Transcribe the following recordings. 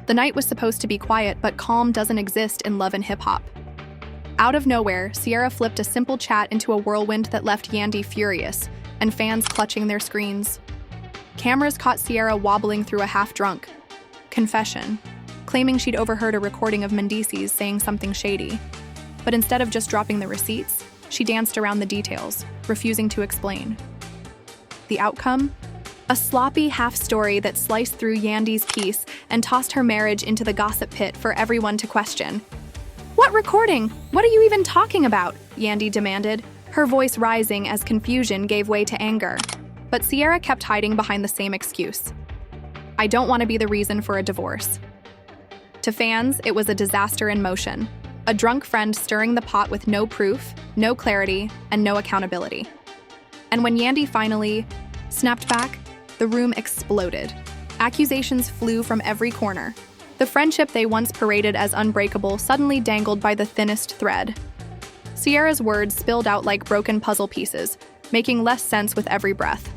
The night was supposed to be quiet, but calm doesn't exist in love and hip-hop. Out of nowhere, Sierra flipped a simple chat into a whirlwind that left Yandy furious, and fans clutching their screens. Cameras caught Sierra wobbling through a half-drunk confession, claiming she'd overheard a recording of Mendices saying something shady. But instead of just dropping the receipts, she danced around the details, refusing to explain. The outcome? A sloppy half-story that sliced through Yandy's piece and tossed her marriage into the gossip pit for everyone to question. "What recording? What are you even talking about?" Yandy demanded, her voice rising as confusion gave way to anger. But Sierra kept hiding behind the same excuse. "I don't want to be the reason for a divorce." To fans, it was a disaster in motion. A drunk friend stirring the pot with no proof, no clarity, and no accountability. And when Yandy finally snapped back, the room exploded. Accusations flew from every corner. The friendship they once paraded as unbreakable suddenly dangled by the thinnest thread. Sierra's words spilled out like broken puzzle pieces, making less sense with every breath.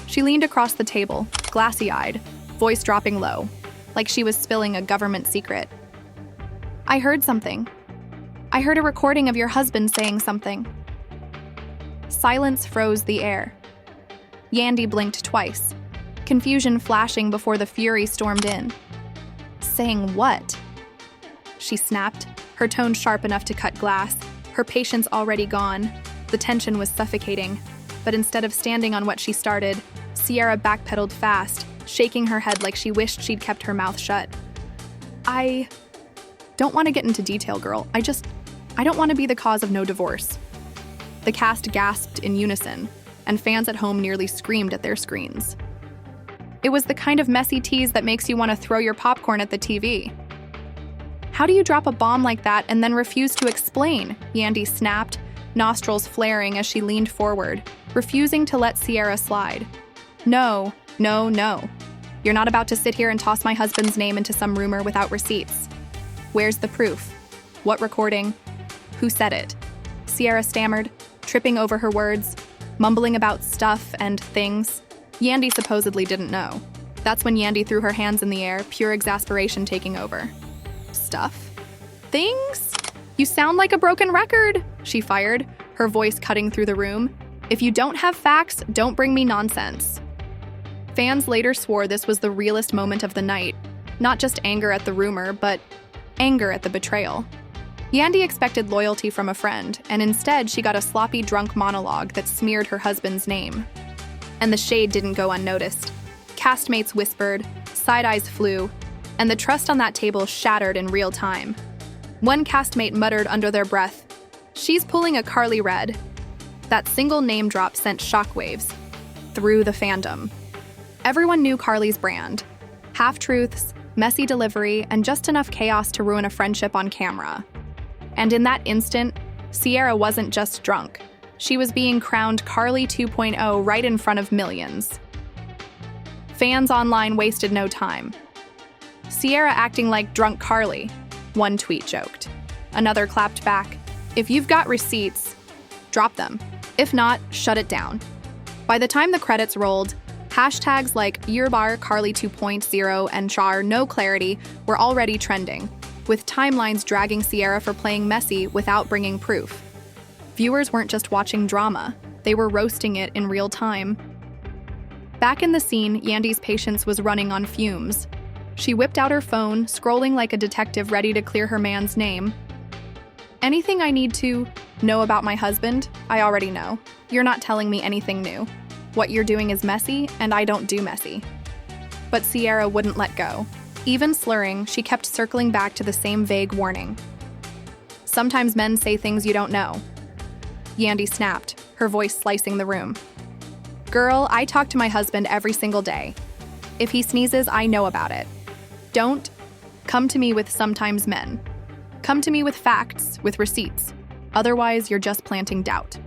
She leaned across the table, glassy-eyed, voice dropping low, like she was spilling a government secret. "I heard something. I heard a recording of your husband saying something." Silence froze the air. Yandy blinked twice, confusion flashing before the fury stormed in. "Saying what?" she snapped, her tone sharp enough to cut glass, her patience already gone. The tension was suffocating, but instead of standing on what she started, Sierra backpedaled fast, shaking her head like she wished she'd kept her mouth shut. "I don't want to get into detail, girl. I don't want to be the cause of no divorce." The cast gasped in unison, and fans at home nearly screamed at their screens. It was the kind of messy tease that makes you want to throw your popcorn at the TV. "How do you drop a bomb like that and then refuse to explain?" Yandy snapped, nostrils flaring as she leaned forward, refusing to let Sierra slide. No. You're not about to sit here and toss my husband's name into some rumor without receipts. Where's the proof? What recording? Who said it?" Sierra stammered, tripping over her words, mumbling about stuff and things. Yandy supposedly didn't know. That's when Yandy threw her hands in the air, pure exasperation taking over. "Stuff? Things? You sound like a broken record," she fired, her voice cutting through the room. "If you don't have facts, don't bring me nonsense." Fans later swore this was the realest moment of the night, not just anger at the rumor, but anger at the betrayal. Yandy expected loyalty from a friend, and instead she got a sloppy drunk monologue that smeared her husband's name. And the shade didn't go unnoticed. Castmates whispered, side eyes flew, and the trust on that table shattered in real time. One castmate muttered under their breath, "She's pulling a Carly Red." That single name drop sent shockwaves through the fandom. Everyone knew Carly's brand. Half-truths, messy delivery, and just enough chaos to ruin a friendship on camera. And in that instant, Sierra wasn't just drunk. She was being crowned Carly 2.0 right in front of millions. Fans online wasted no time. "Sierra acting like drunk Carly," one tweet joked. Another clapped back, "If you've got receipts, drop them. If not, shut it down." By the time the credits rolled, hashtags like Yearbar Carly 2.0 and Char No Clarity were already trending, with timelines dragging Sierra for playing messy without bringing proof. Viewers weren't just watching drama, they were roasting it in real time. Back in the scene, Yandy's patience was running on fumes. She whipped out her phone, scrolling like a detective ready to clear her man's name. "Anything I need to know about my husband, I already know. You're not telling me anything new. What you're doing is messy, and I don't do messy." But Sierra wouldn't let go. Even slurring, she kept circling back to the same vague warning. "Sometimes men say things you don't know." Yandy snapped, her voice slicing the room. "Girl, I talk to my husband every single day. If he sneezes, I know about it. Don't come to me with sometimes men. Come to me with facts, with receipts. Otherwise, you're just planting doubt."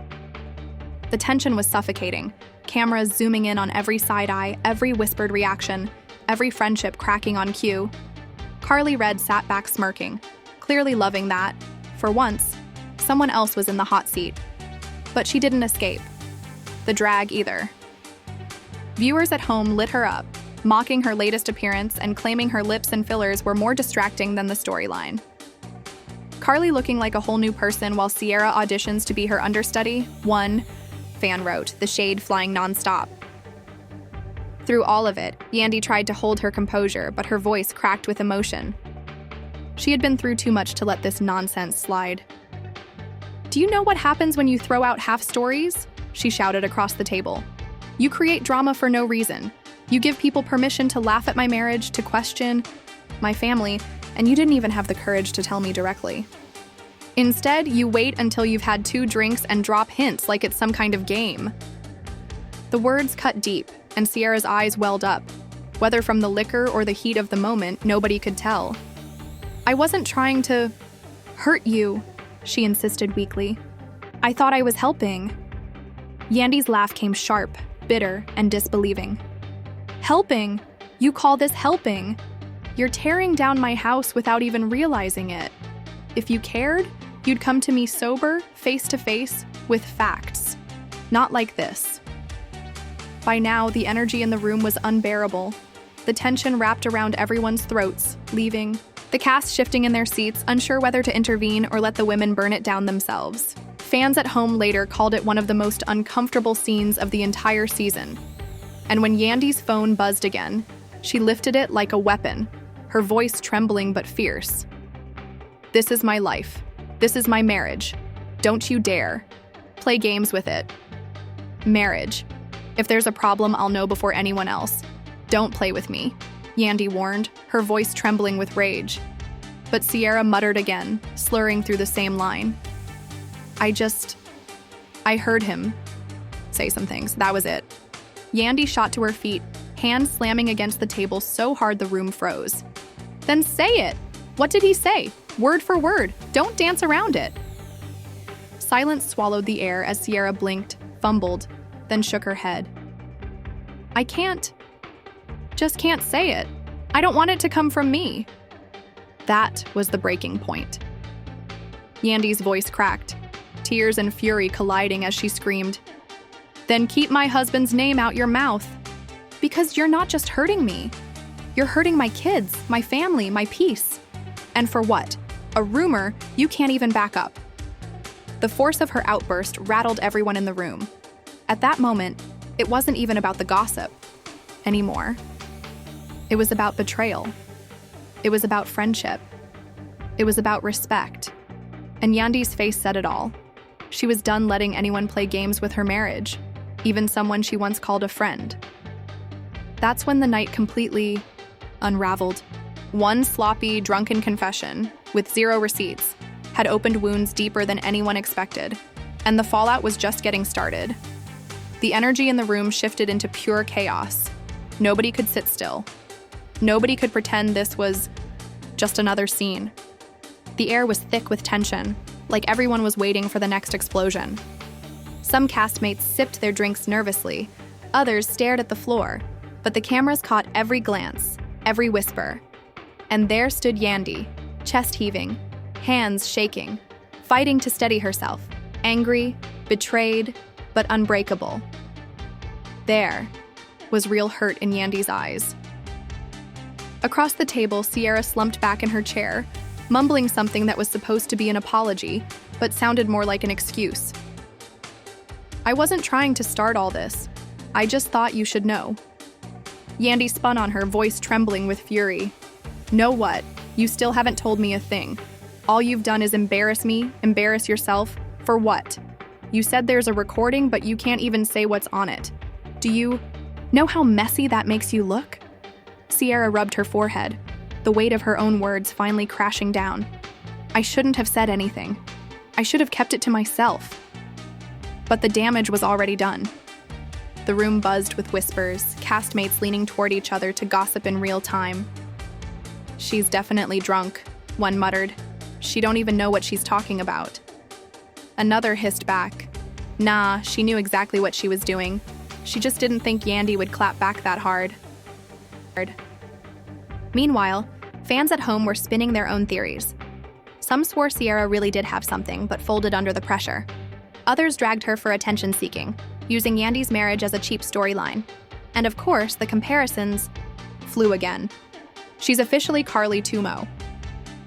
The tension was suffocating, cameras zooming in on every side eye, every whispered reaction, every friendship cracking on cue. Carly Red sat back smirking, clearly loving that, for once, someone else was in the hot seat. But she didn't escape. The drag either. Viewers at home lit her up, mocking her latest appearance and claiming her lips and fillers were more distracting than the storyline. Carly looking like a whole new person while Sierra auditions to be her understudy. One fan wrote, the shade flying nonstop. Through all of it, Yandy tried to hold her composure, but her voice cracked with emotion. She had been through too much to let this nonsense slide. "Do you know what happens when you throw out half stories?" she shouted across the table. "You create drama for no reason. You give people permission to laugh at my marriage, to question my family, and you didn't even have the courage to tell me directly. Instead, you wait until you've had 2 drinks and drop hints like it's some kind of game." The words cut deep, and Sierra's eyes welled up. Whether from the liquor or the heat of the moment, nobody could tell. "I wasn't trying to hurt you," she insisted weakly. "I thought I was helping." Yandy's laugh came sharp, bitter, and disbelieving. "Helping? You call this helping? You're tearing down my house without even realizing it. If you cared, you'd come to me sober, face to face, with facts. Not like this." By now, the energy in the room was unbearable. The tension wrapped around everyone's throats, leaving the cast shifting in their seats, unsure whether to intervene or let the women burn it down themselves. Fans at home later called it one of the most uncomfortable scenes of the entire season. And when Yandy's phone buzzed again, she lifted it like a weapon, her voice trembling but fierce. "This is my life. This is my marriage. Don't you dare play games with it. Marriage. If there's a problem, I'll know before anyone else. Don't play with me," Yandy warned, her voice trembling with rage. But Sierra muttered again, slurring through the same line. I heard him say some things. That was it." Yandy shot to her feet, hands slamming against the table so hard the room froze. "Then say it! What did he say? Word for word. Don't dance around it." Silence swallowed the air as Sierra blinked, fumbled, then shook her head. "I just can't say it. I don't want it to come from me." That was the breaking point. Yandy's voice cracked, tears and fury colliding as she screamed, "Then keep my husband's name out your mouth. Because you're not just hurting me. You're hurting my kids, my family, my peace. And for what? A rumor you can't even back up." The force of her outburst rattled everyone in the room. At that moment, it wasn't even about the gossip anymore. It was about betrayal. It was about friendship. It was about respect. And Yandy's face said it all. She was done letting anyone play games with her marriage, even someone she once called a friend. That's when the night completely unraveled. One sloppy, drunken confession, with 0 receipts, had opened wounds deeper than anyone expected, and the fallout was just getting started. The energy in the room shifted into pure chaos. Nobody could sit still. Nobody could pretend this was just another scene. The air was thick with tension, like everyone was waiting for the next explosion. Some castmates sipped their drinks nervously, others stared at the floor, but the cameras caught every glance, every whisper. And there stood Yandy, chest heaving, hands shaking, fighting to steady herself, angry, betrayed, but unbreakable. There was real hurt in Yandy's eyes. Across the table, Sierra slumped back in her chair, mumbling something that was supposed to be an apology, but sounded more like an excuse. "I wasn't trying to start all this. I just thought you should know." Yandy spun on her, voice trembling with fury. "Know what? You still haven't told me a thing. All you've done is embarrass me, embarrass yourself. For what? You said there's a recording, but you can't even say what's on it. Do you know how messy that makes you look?" Sierra rubbed her forehead, the weight of her own words finally crashing down. "I shouldn't have said anything. I should have kept it to myself." But the damage was already done. The room buzzed with whispers, castmates leaning toward each other to gossip in real time. "She's definitely drunk," one muttered. "She don't even know what she's talking about." Another hissed back. "Nah, she knew exactly what she was doing. She just didn't think Yandy would clap back that hard." Meanwhile, fans at home were spinning their own theories. Some swore Sierra really did have something, but folded under the pressure. Others dragged her for attention-seeking, using Yandy's marriage as a cheap storyline. And of course, the comparisons flew again. She's officially Carly Tumo.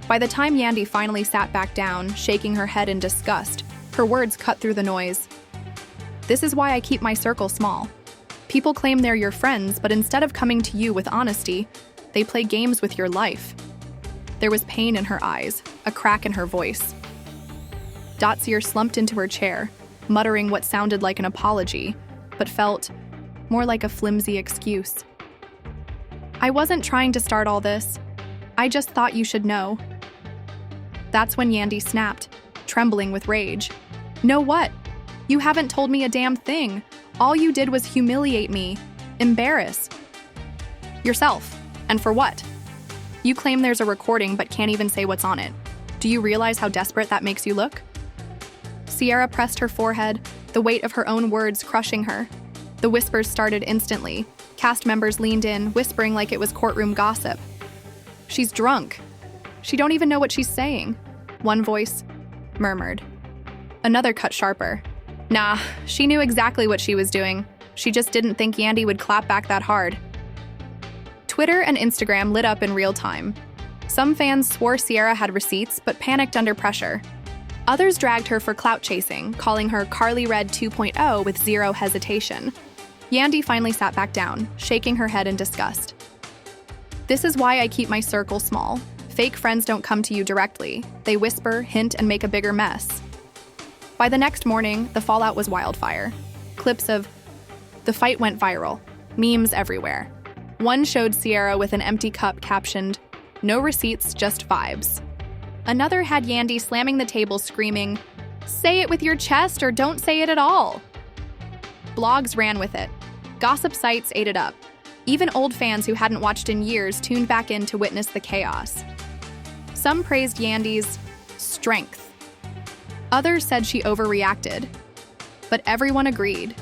By the time Yandy finally sat back down, shaking her head in disgust, her words cut through the noise. This is why I keep my circle small. People claim they're your friends, but instead of coming to you with honesty, they play games with your life. There was pain in her eyes, a crack in her voice. Dotsier slumped into her chair, muttering what sounded like an apology, but felt more like a flimsy excuse. I wasn't trying to start all this. I just thought you should know. That's when Yandy snapped, trembling with rage. Know what? You haven't told me a damn thing. All you did was humiliate me, embarrass yourself. And for what? You claim there's a recording but can't even say what's on it. Do you realize how desperate that makes you look? Sierra pressed her forehead, the weight of her own words crushing her. The whispers started instantly. Cast members leaned in, whispering like it was courtroom gossip. She's drunk. She don't even know what she's saying. One voice murmured. Another cut sharper. Nah, she knew exactly what she was doing. She just didn't think Yandy would clap back that hard. Twitter and Instagram lit up in real time. Some fans swore Sierra had receipts, but panicked under pressure. Others dragged her for clout chasing, calling her Carly Red 2.0 with zero hesitation. Yandy finally sat back down, shaking her head in disgust. This is why I keep my circle small. Fake friends don't come to you directly. They whisper, hint, and make a bigger mess. By the next morning, the fallout was wildfire. Clips of the fight went viral, memes everywhere. One showed Sierra with an empty cup captioned, "No receipts, just vibes." Another had Yandy slamming the table screaming, "Say it with your chest or don't say it at all." Blogs ran with it. Gossip sites ate it up. Even old fans who hadn't watched in years tuned back in to witness the chaos. Some praised Yandy's strength. Others said she overreacted. But everyone agreed.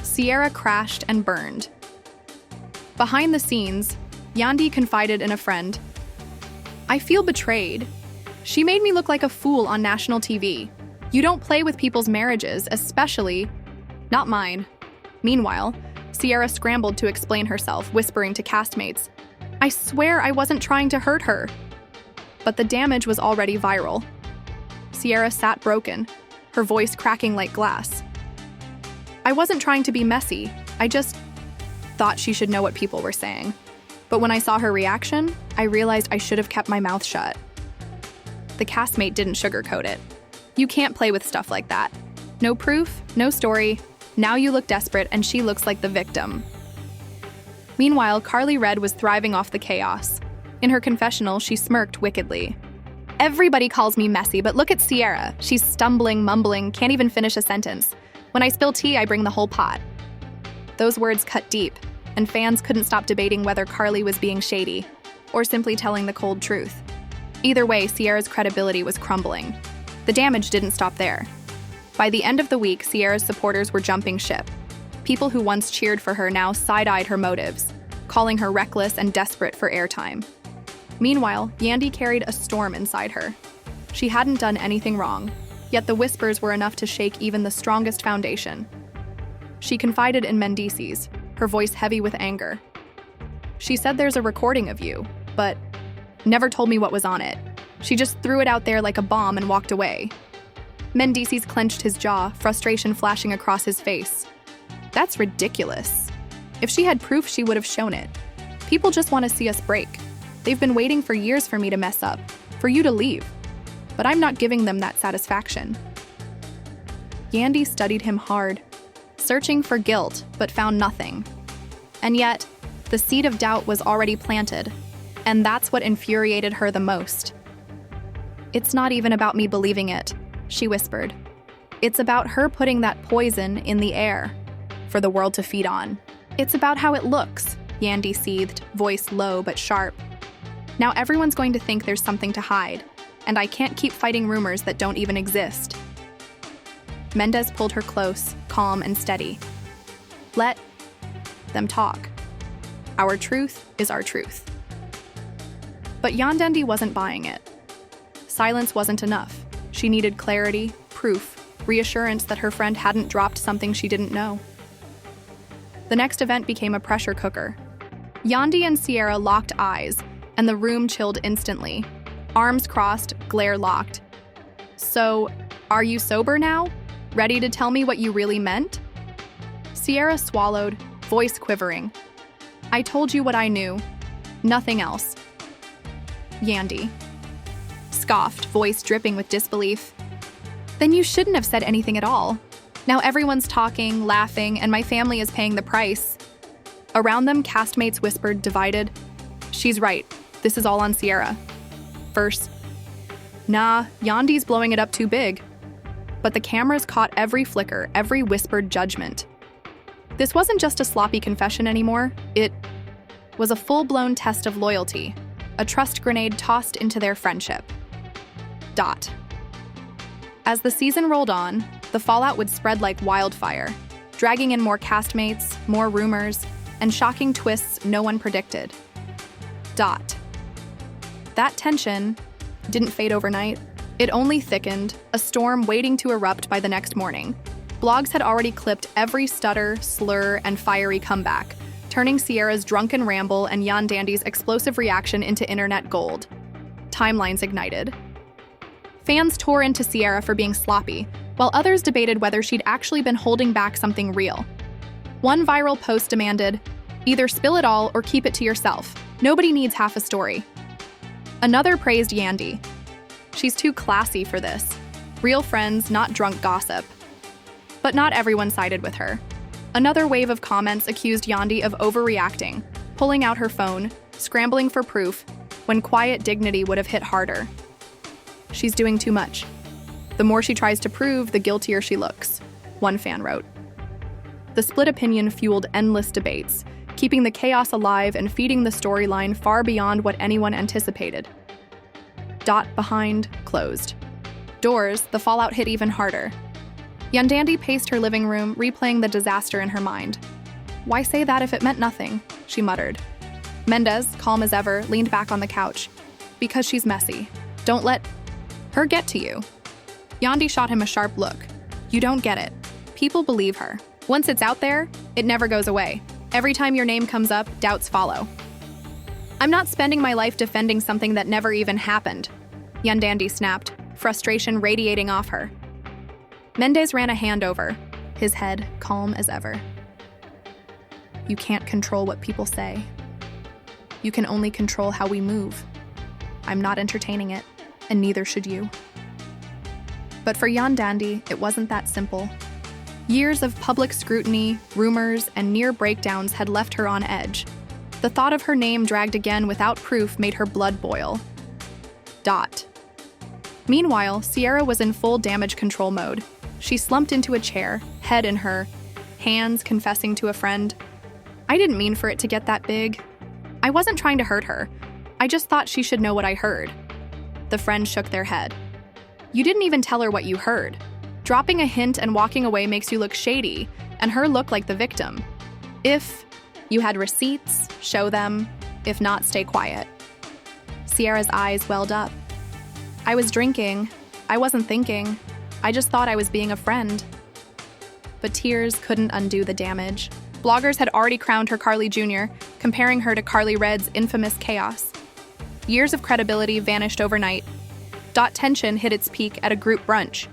Sierra crashed and burned. Behind the scenes, Yandy confided in a friend, "I feel betrayed. She made me look like a fool on national TV. You don't play with people's marriages, especially not mine." Meanwhile, Sierra scrambled to explain herself, whispering to castmates, "I swear I wasn't trying to hurt her." But the damage was already viral. Sierra sat broken, her voice cracking like glass. "I wasn't trying to be messy. I just thought she should know what people were saying. But when I saw her reaction, I realized I should have kept my mouth shut." The castmate didn't sugarcoat it. "You can't play with stuff like that. No proof, no story. Now you look desperate and she looks like the victim." Meanwhile, Carly Red was thriving off the chaos. In her confessional, she smirked wickedly. "Everybody calls me messy, but look at Sierra. She's stumbling, mumbling, can't even finish a sentence. When I spill tea, I bring the whole pot." Those words cut deep, and fans couldn't stop debating whether Carly was being shady or simply telling the cold truth. Either way, Sierra's credibility was crumbling. The damage didn't stop there. By the end of the week, Sierra's supporters were jumping ship. People who once cheered for her now side-eyed her motives, calling her reckless and desperate for airtime. Meanwhile, Yandy carried a storm inside her. She hadn't done anything wrong, yet the whispers were enough to shake even the strongest foundation. She confided in Mendices, her voice heavy with anger. "She said there's a recording of you, but never told me what was on it. She just threw it out there like a bomb and walked away." Mendices clenched his jaw, frustration flashing across his face. "That's ridiculous. If she had proof, she would have shown it. People just want to see us break. They've been waiting for years for me to mess up, for you to leave. But I'm not giving them that satisfaction." Yandy studied him hard, searching for guilt, but found nothing. And yet, the seed of doubt was already planted, and that's what infuriated her the most. "It's not even about me believing it," she whispered. "It's about her putting that poison in the air for the world to feed on. It's about how it looks," Yandy seethed, voice low but sharp. "Now everyone's going to think there's something to hide, and I can't keep fighting rumors that don't even exist." Mendez pulled her close, calm and steady. "Let them talk. Our truth is our truth." But Yandy wasn't buying it. Silence wasn't enough. She needed clarity, proof, reassurance that her friend hadn't dropped something she didn't know. The next event became a pressure cooker. Yandy and Sierra locked eyes, and the room chilled instantly. Arms crossed, glare locked. So, are you sober now? Ready to tell me what you really meant? Sierra swallowed, voice quivering. I told you what I knew. Nothing else. Yandy scoffed, voice dripping with disbelief. Then you shouldn't have said anything at all. Now everyone's talking, laughing, and my family is paying the price. Around them, castmates whispered, divided. She's right. This is all on Sierra. First, nah, Yandy's blowing it up too big. But the cameras caught every flicker, every whispered judgment. This wasn't just a sloppy confession anymore. It was a full-blown test of loyalty, a trust grenade tossed into their friendship. As the season rolled on, the fallout would spread like wildfire, dragging in more castmates, more rumors, and shocking twists no one predicted. That tension didn't fade overnight. It only thickened, a storm waiting to erupt by the next morning. Blogs had already clipped every stutter, slur, and fiery comeback, turning Sierra's drunken ramble and Yandy's explosive reaction into internet gold. Timelines ignited. Fans tore into Sierra for being sloppy, while others debated whether she'd actually been holding back something real. One viral post demanded, either spill it all or keep it to yourself. Nobody needs half a story. Another praised Yandy. She's too classy for this. Real friends, not drunk gossip. But not everyone sided with her. Another wave of comments accused Yandy of overreacting, pulling out her phone, scrambling for proof, when quiet dignity would have hit harder. She's doing too much. The more she tries to prove, the guiltier she looks, one fan wrote. The split opinion fueled endless debates, keeping the chaos alive and feeding the storyline far beyond what anyone anticipated. Behind closed doors, the fallout hit even harder. Yandy paced her living room, replaying the disaster in her mind. Why say that if it meant nothing? She muttered. Mendez, calm as ever, leaned back on the couch. Because she's messy. Don't let her get to you. Yandy shot him a sharp look. You don't get it. People believe her. Once it's out there, it never goes away. Every time your name comes up, doubts follow. I'm not spending my life defending something that never even happened. Yandy snapped, frustration radiating off her. Mendez ran a hand over, his head calm as ever. You can't control what people say. You can only control how we move. I'm not entertaining it, and neither should you. But for Yandy, it wasn't that simple. Years of public scrutiny, rumors, and near breakdowns had left her on edge. The thought of her name dragged again without proof made her blood boil. Meanwhile, Sierra was in full damage control mode. She slumped into a chair, head in her, hands confessing to a friend. I didn't mean for it to get that big. I wasn't trying to hurt her. I just thought she should know what I heard. The friend shook their head. You didn't even tell her what you heard. Dropping a hint and walking away makes you look shady, and her look like the victim. If you had receipts, show them. If not, stay quiet. Sierra's eyes welled up. I was drinking. I wasn't thinking. I just thought I was being a friend. But tears couldn't undo the damage. Bloggers had already crowned her Carly Jr., comparing her to Carly Red's infamous chaos. Years of credibility vanished overnight. Tension hit its peak at a group brunch.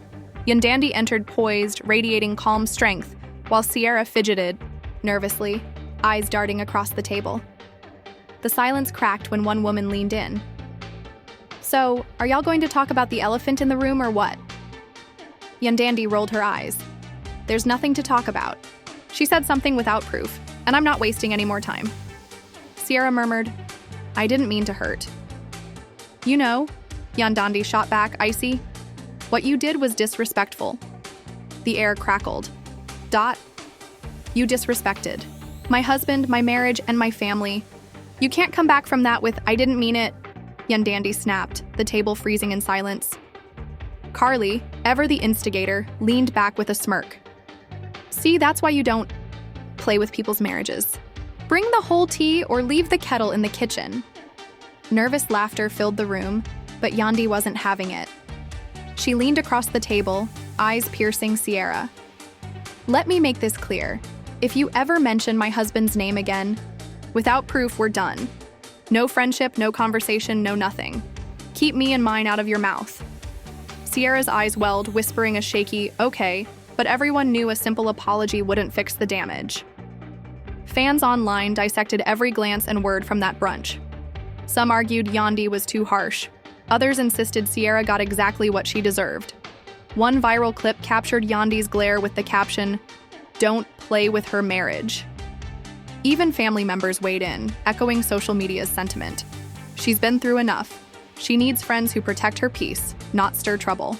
Yandy entered poised, radiating calm strength, while Sierra fidgeted, nervously, eyes darting across the table. The silence cracked when one woman leaned in. So, are y'all going to talk about the elephant in the room or what? Yandy rolled her eyes. There's nothing to talk about. She said something without proof, and I'm not wasting any more time. Sierra murmured, I didn't mean to hurt. You know, Yandy shot back, icy. What you did was disrespectful. The air crackled. You disrespected. My husband, my marriage, and my family. You can't come back from that with, I didn't mean it. Yandy snapped, the table freezing in silence. Carly, ever the instigator, leaned back with a smirk. See, that's why you don't play with people's marriages. Bring the whole tea or leave the kettle in the kitchen. Nervous laughter filled the room, but Yandy wasn't having it. She leaned across the table, eyes piercing Sierra. Let me make this clear. If you ever mention my husband's name again, Without proof, we're done. No friendship, no conversation, no nothing. Keep me and mine out of your mouth. Sierra's eyes welled, whispering a shaky, okay, but everyone knew a simple apology wouldn't fix the damage. Fans online dissected every glance and word from that brunch. Some argued Yandy was too harsh. Others insisted Sierra got exactly what she deserved. One viral clip captured Yandy's glare with the caption, "Don't play with her marriage." Even family members weighed in, echoing social media's sentiment. She's been through enough. She needs friends who protect her peace, not stir trouble.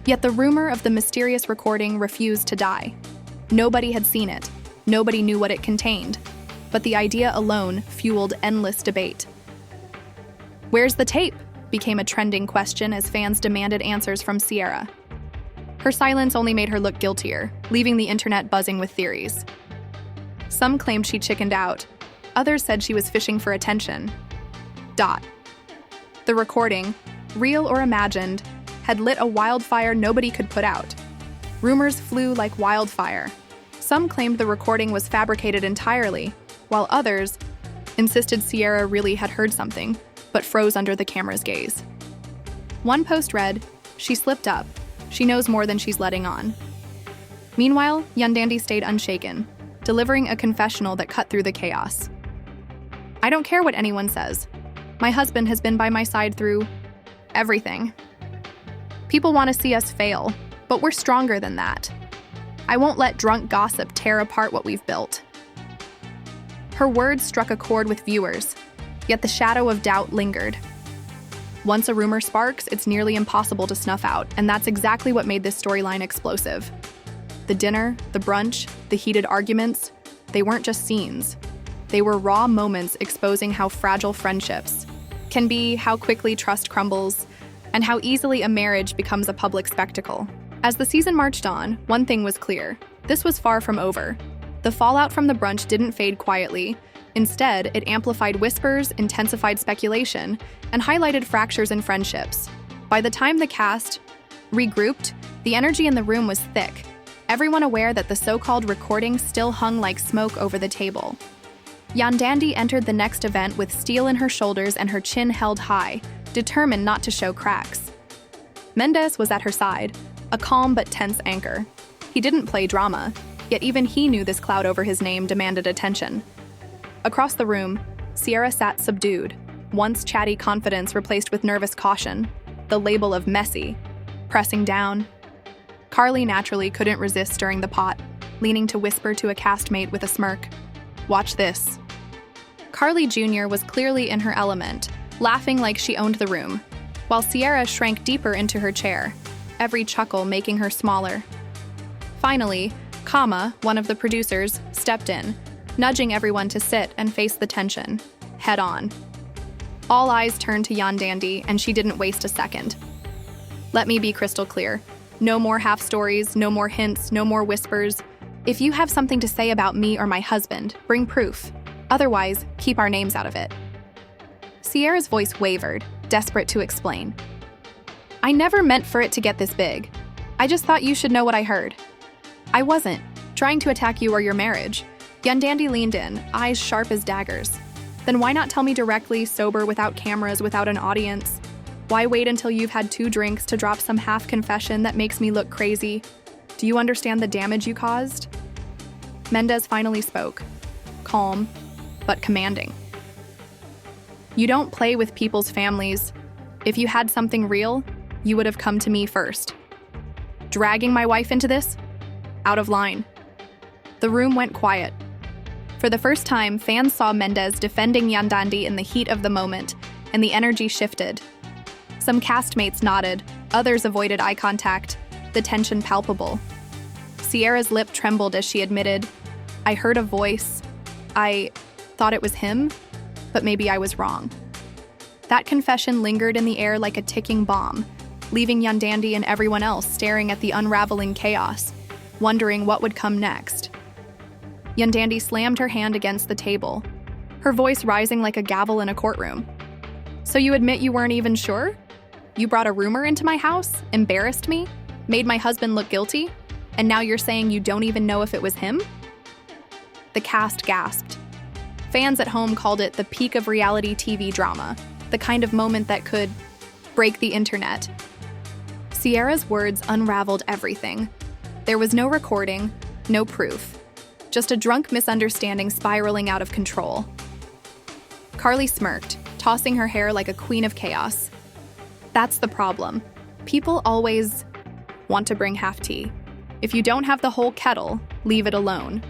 Yet the rumor of the mysterious recording refused to die. Nobody had seen it. Nobody knew what it contained. But the idea alone fueled endless debate. "Where's the tape?" became a trending question as fans demanded answers from Sierra. Her silence only made her look guiltier, leaving the internet buzzing with theories. Some claimed she chickened out. Others said she was fishing for attention. The recording, real or imagined, had lit a wildfire nobody could put out. Rumors flew like wildfire. Some claimed the recording was fabricated entirely, while others insisted Sierra really had heard something, but froze under the camera's gaze. One post read, "She slipped up. She knows more than she's letting on." Meanwhile, Yandy stayed unshaken, delivering a confessional that cut through the chaos. "I don't care what anyone says. My husband has been by my side through everything. People want to see us fail, but we're stronger than that. I won't let drunk gossip tear apart what we've built." Her words struck a chord with viewers, yet the shadow of doubt lingered. Once a rumor sparks, it's nearly impossible to snuff out, and that's exactly what made this storyline explosive. The dinner, the brunch, the heated arguments, they weren't just scenes. They were raw moments exposing how fragile friendships can be, how quickly trust crumbles, and how easily a marriage becomes a public spectacle. As the season marched on, one thing was clear. This was far from over. The fallout from the brunch didn't fade quietly. Instead, it amplified whispers, intensified speculation, and highlighted fractures in friendships. By the time the cast regrouped, the energy in the room was thick, everyone aware that the so-called recording still hung like smoke over the table. Yandy entered the next event with steel in her shoulders and her chin held high, determined not to show cracks. Mendes was at her side, a calm but tense anchor. He didn't play drama, yet even he knew this cloud over his name demanded attention. Across the room, Sierra sat subdued, once chatty confidence replaced with nervous caution, the label of messy, pressing down. Carly naturally couldn't resist stirring the pot, leaning to whisper to a castmate with a smirk, "Watch this." Carly Jr. was clearly in her element, laughing like she owned the room, while Sierra shrank deeper into her chair, every chuckle making her smaller. Finally, Kama, one of the producers, stepped in, nudging everyone to sit and face the tension, head on. All eyes turned to Yandy, and she didn't waste a second. "Let me be crystal clear. No more half stories, no more hints, no more whispers. If you have something to say about me or my husband, bring proof. Otherwise, keep our names out of it." Sierra's voice wavered, desperate to explain. "I never meant for it to get this big. I just thought you should know what I heard. I wasn't trying to attack you or your marriage." Yandy leaned in, eyes sharp as daggers. "Then why not tell me directly, sober, without cameras, without an audience? Why wait until you've had 2 drinks to drop some half confession that makes me look crazy? Do you understand the damage you caused?" Mendes finally spoke, calm, but commanding. "You don't play with people's families. If you had something real, you would have come to me first. Dragging my wife into this? Out of line." The room went quiet. For the first time, fans saw Mendes defending Yandy in the heat of the moment, and the energy shifted. Some castmates nodded, others avoided eye contact, the tension palpable. Sierra's lip trembled as she admitted, "I heard a voice. I thought it was him, but maybe I was wrong." That confession lingered in the air like a ticking bomb, leaving Yandy and everyone else staring at the unraveling chaos, wondering what would come next. Yandy slammed her hand against the table, her voice rising like a gavel in a courtroom. "So you admit you weren't even sure? You brought a rumor into my house, embarrassed me, made my husband look guilty, and now you're saying you don't even know if it was him?" The cast gasped. Fans at home called it the peak of reality TV drama, the kind of moment that could break the internet. Sierra's words unraveled everything. There was no recording, no proof, just a drunk misunderstanding spiraling out of control. Carly smirked, tossing her hair like a queen of chaos. That's the problem. People always want to bring half tea. If you don't have the whole kettle, leave it alone.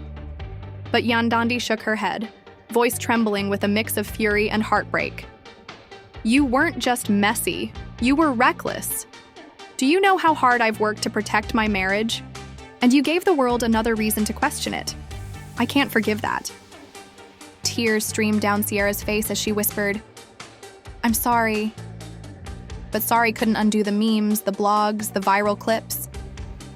But Yandy shook her head, voice trembling with a mix of fury and heartbreak. You weren't just messy, you were reckless. Do you know how hard I've worked to protect my marriage? And you gave the world another reason to question it. I can't forgive that. Tears streamed down Sierra's face as she whispered, I'm sorry. But sorry couldn't undo the memes, the blogs, the viral clips.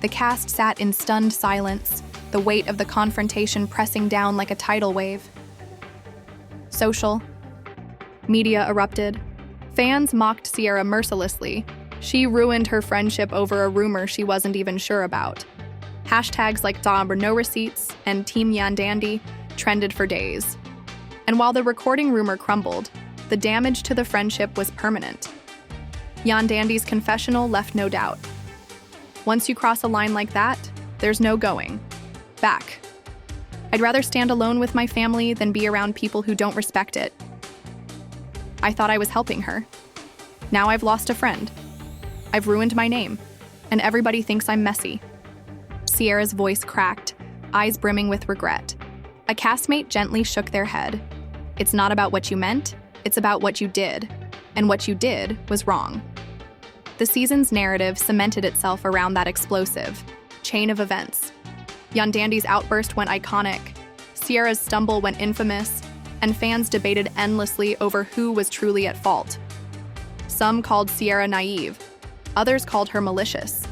The cast sat in stunned silence, the weight of the confrontation pressing down like a tidal wave. Social media erupted. Fans mocked Sierra mercilessly. She ruined her friendship over a rumor she wasn't even sure about. Hashtags like no receipts and Team Yandy trended for days. And while the recording rumor crumbled, the damage to the friendship was permanent. Yandy's confessional left no doubt. Once you cross a line like that, there's no going back. I'd rather stand alone with my family than be around people who don't respect it. I thought I was helping her. Now I've lost a friend. I've ruined my name, and everybody thinks I'm messy. Sierra's voice cracked, eyes brimming with regret. A castmate gently shook their head. It's not about what you meant, it's about what you did. And what you did was wrong. The season's narrative cemented itself around that explosive chain of events. Yandy's outburst went iconic, Sierra's stumble went infamous, and fans debated endlessly over who was truly at fault. Some called Sierra naive, others called her malicious.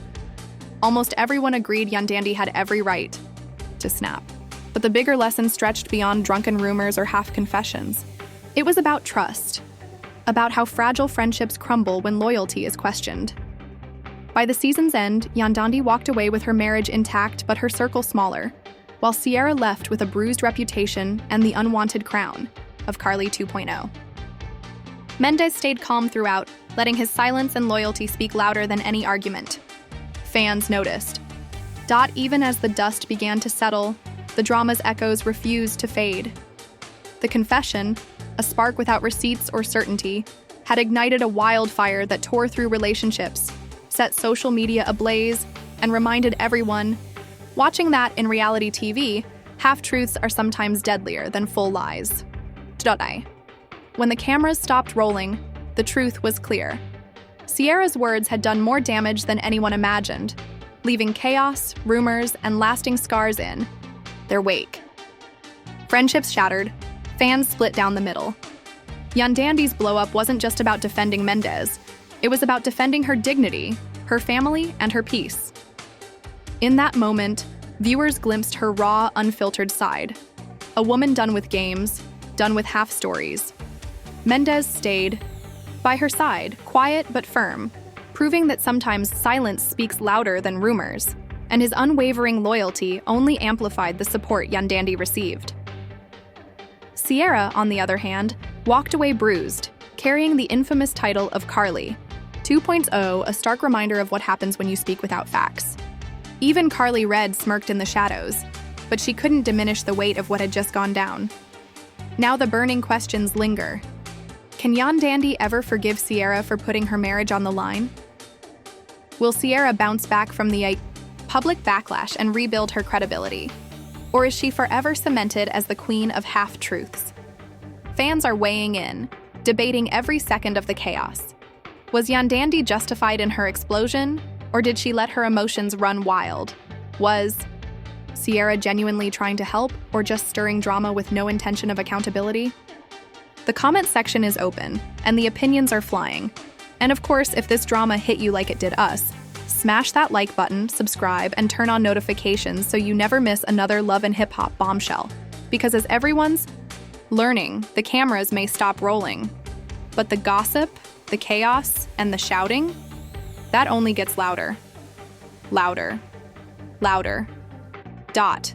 Almost everyone agreed Yandy had every right to snap. But the bigger lesson stretched beyond drunken rumors or half confessions. It was about trust, about how fragile friendships crumble when loyalty is questioned. By the season's end, Yandy walked away with her marriage intact but her circle smaller, while Sierra left with a bruised reputation and the unwanted crown of Carly 2.0. Mendez stayed calm throughout, letting his silence and loyalty speak louder than any argument. Fans noticed. Even as the dust began to settle, the drama's echoes refused to fade. The confession, a spark without receipts or certainty, had ignited a wildfire that tore through relationships, set social media ablaze, and reminded everyone, watching that in reality TV, half-truths are sometimes deadlier than full lies. When the cameras stopped rolling, the truth was clear. Sierra's words had done more damage than anyone imagined, leaving chaos, rumors, and lasting scars in their wake. Friendships shattered, fans split down the middle. Yandy's blow-up wasn't just about defending Mendez, it was about defending her dignity, her family, and her peace. In that moment, viewers glimpsed her raw, unfiltered side. A woman done with games, done with half-stories. Mendez stayed by her side, quiet but firm, proving that sometimes silence speaks louder than rumors, and his unwavering loyalty only amplified the support Yandy received. Sierra, on the other hand, walked away bruised, carrying the infamous title of Carly 2.0, a stark reminder of what happens when you speak without facts. Even Carly Red smirked in the shadows, but she couldn't diminish the weight of what had just gone down. Now the burning questions linger. Can Yandy ever forgive Sierra for putting her marriage on the line? Will Sierra bounce back from the public backlash and rebuild her credibility? Or is she forever cemented as the queen of half-truths? Fans are weighing in, debating every second of the chaos. Was Yandy justified in her explosion, or did she let her emotions run wild? Was Sierra genuinely trying to help, or just stirring drama with no intention of accountability? The comment section is open, and the opinions are flying. And of course, if this drama hit you like it did us, smash that like button, subscribe, and turn on notifications so you never miss another love and hip-hop bombshell. Because as everyone's learning, the cameras may stop rolling, but the gossip, the chaos, and the shouting, that only gets louder. Louder. Louder. Dot.